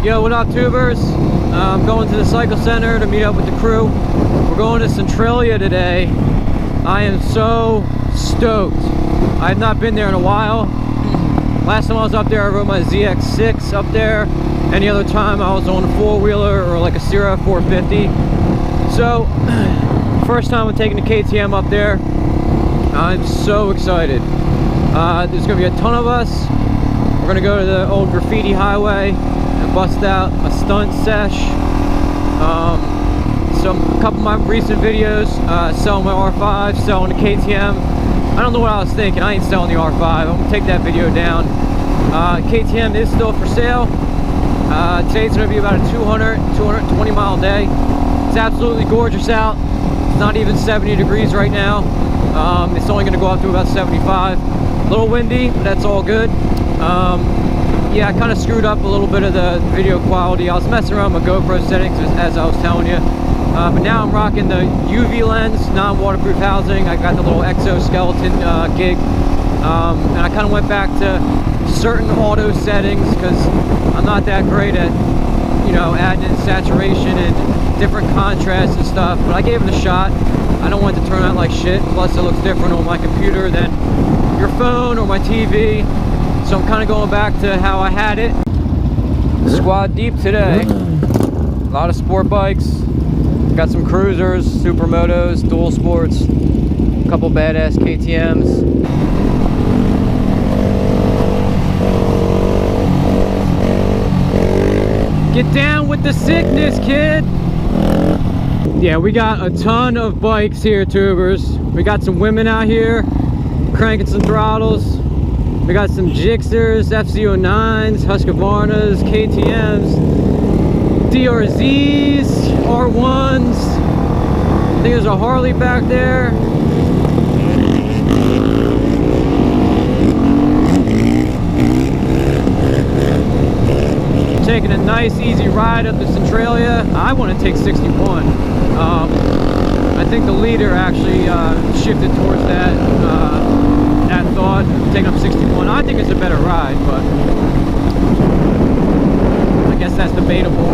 Yo, what up, tubers? I'm going to the cycle center to meet up with the crew. We're going to Centralia today. I am so stoked. I have not been there in a while. Last time I was up there, I rode my ZX6 up there. Any other time I was on a four-wheeler or like a Sierra 450. So, first time I'm taking the KTM up there. I'm so excited. There's gonna be a ton of us. We're gonna go to the old Graffiti highway and bust out a stunt sesh. A couple of my recent videos, selling my R5, selling the KTM. I don't know what I was thinking. I ain't selling the R5. I'm gonna take that video down. KTM is still for sale. Today's gonna be about a 220 mile day. It's absolutely gorgeous out. It's not even 70 degrees right now. It's only gonna go up to about 75. A little windy, but that's all good. Yeah, I kind of screwed up a little bit of the video quality. I was messing around with my GoPro settings as I was telling you. But now I'm rocking the UV lens, non-waterproof housing. I got the little exoskeleton gig. And I kind of went back to certain auto settings because I'm not that great at, you know, adding in saturation and different contrasts and stuff. But I gave it a shot. I don't want it to turn out like shit. Plus it looks different on my computer than your phone or my TV. So I'm kind of going back to how I had it. Squad deep today. A lot of sport bikes. Got some cruisers, supermotos, dual sports. A couple badass KTMs. Get down with the sickness, kid. Yeah, we got a ton of bikes here, tubers. We got some women out here cranking some throttles. We got some Gixxers, FZ09s, Husqvarnas, KTMs, DRZs, R1s. I think there's a Harley back there. Taking a nice easy ride up to Centralia. I want to take 61. I think the leader actually shifted towards that thought, taking up 61. I think it's a better ride, but I guess that's debatable.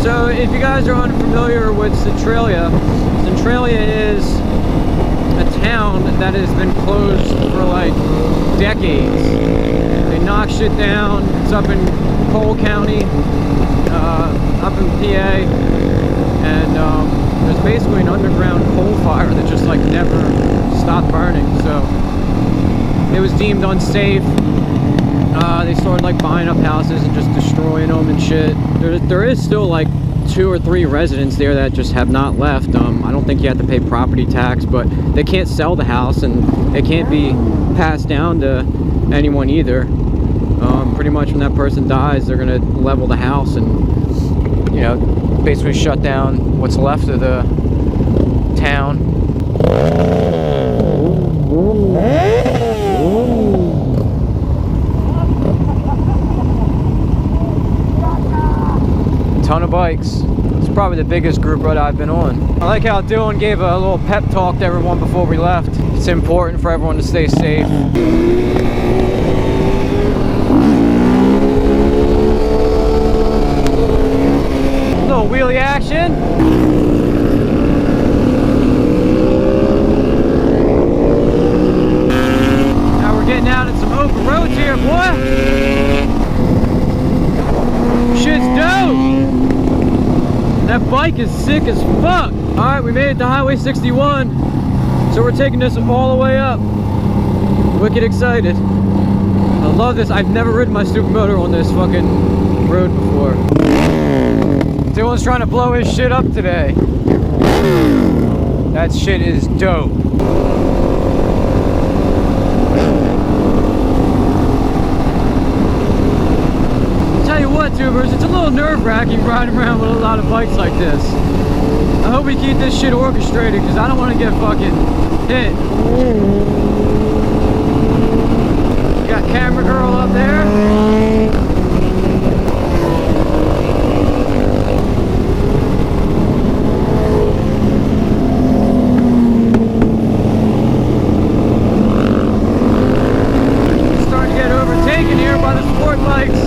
So if you guys are unfamiliar with Centralia, Centralia is a town that has been closed for like decades. They knock shit down. It's up in Cole County, up in PA, and there's basically an underground coal fire that just like never stopped burning. So it was deemed unsafe. They started like buying up houses and just destroying them and shit. There is still like 2 or 3 residents there that just have not left. I don't think you have to pay property tax, but they can't sell the house and it can't be passed down to anyone either. Pretty much when that person dies, they're gonna level the house and, you know, basically shut down what's left of the town. Ton of bikes. It's probably the biggest group ride I've been on. I like how Dylan gave a little pep talk to everyone before we left. It's important for everyone to stay safe. Little wheelie action. Now we're getting out in some open roads here, boy. Shit's dope. That bike is sick as fuck. Alright, we made it to Highway 61. So we're taking this all the way up. Wicked excited. I love this. I've never ridden my supermoto on this fucking road before. Dylan's trying to blow his shit up today. That shit is dope. Tell you what, tubers, it's a little nerve-wracking riding around with a lot of bikes like this. I hope we keep this shit orchestrated because I don't want to get fucking hit. We got camera girl up there. Starting to get overtaken here by the sport bikes.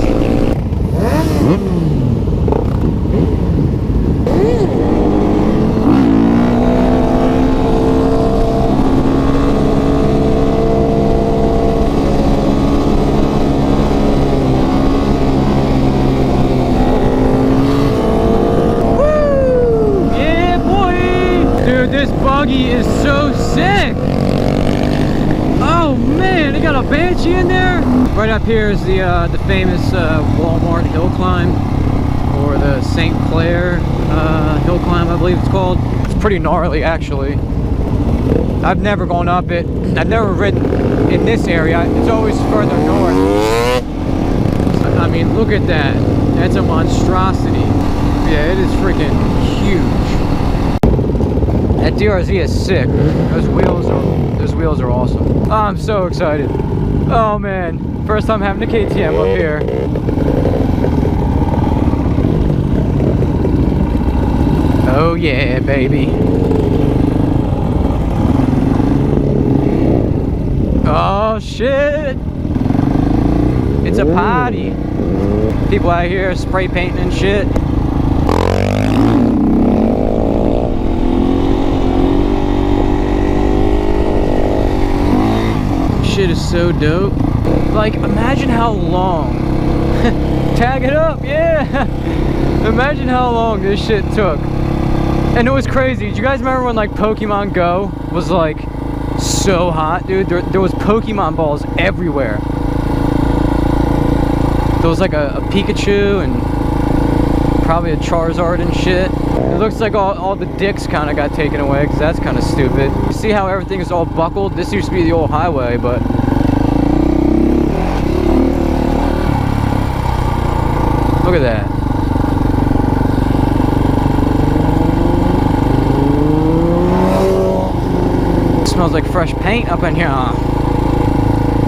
Right up here is the famous Walmart hill climb, or the St. Clair hill climb, I believe it's called. It's pretty gnarly, actually. I've never gone up it. I've never ridden in this area. It's always further north. I mean, look at that. That's a monstrosity. Yeah, it is freaking huge. That DRZ is sick. Those wheels are awesome. Oh, I'm so excited. Oh man, first time having a KTM up here. Oh yeah, baby. Oh shit! It's a party. People out here spray painting and shit. Shit is so dope. Like, imagine how long. Tag it up, yeah. Imagine how long this shit took. And it was crazy. Do you guys remember when like Pokemon Go was like so hot, dude? There was Pokemon balls everywhere. There was like a Pikachu and probably a Charizard and shit. It looks like all the dicks kind of got taken away, because that's kind of stupid. You see how everything is all buckled? This used to be the old highway, but look at that. It smells like fresh paint up in here.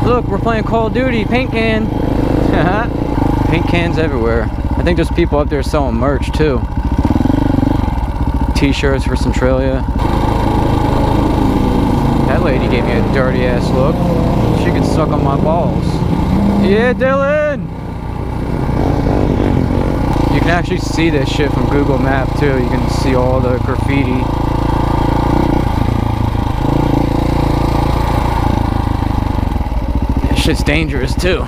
Look, we're playing Call of Duty. Paint can. Paint cans everywhere. I think there's people up there selling merch too. T-shirts for Centralia. That lady gave me a dirty ass look. She could suck on my balls. Yeah, Dylan! You can actually see this shit from Google Maps too. You can see all the graffiti. That shit's dangerous too.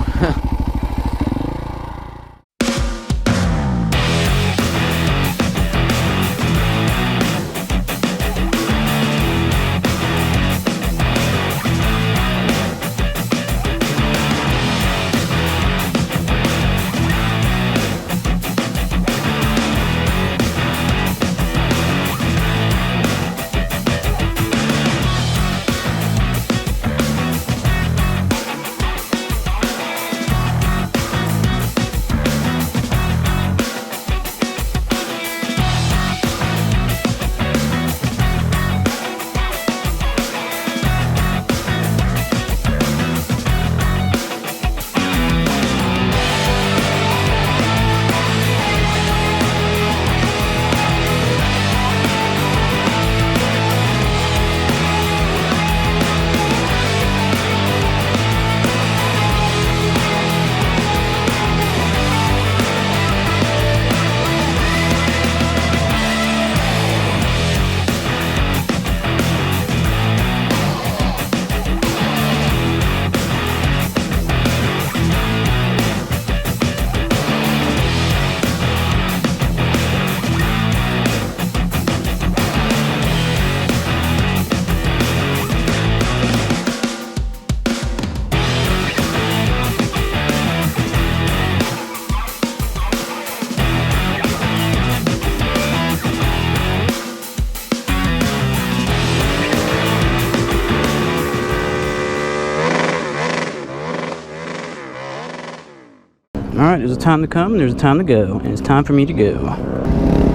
Alright, there's a time to come and there's a time to go. And it's time for me to go.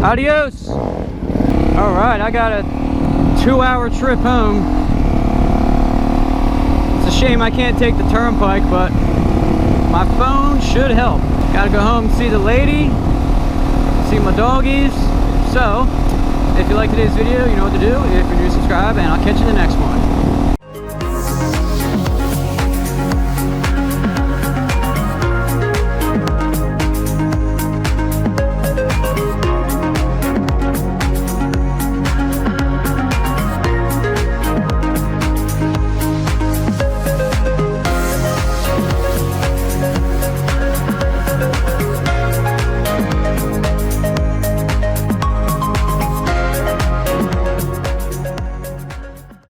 Adios! Alright, I got a 2-hour trip home. It's a shame I can't take the turnpike, but my phone should help. Gotta go home and see the lady, see my doggies. So, if you like today's video, you know what to do. If you're new, subscribe, and I'll catch you in the next one.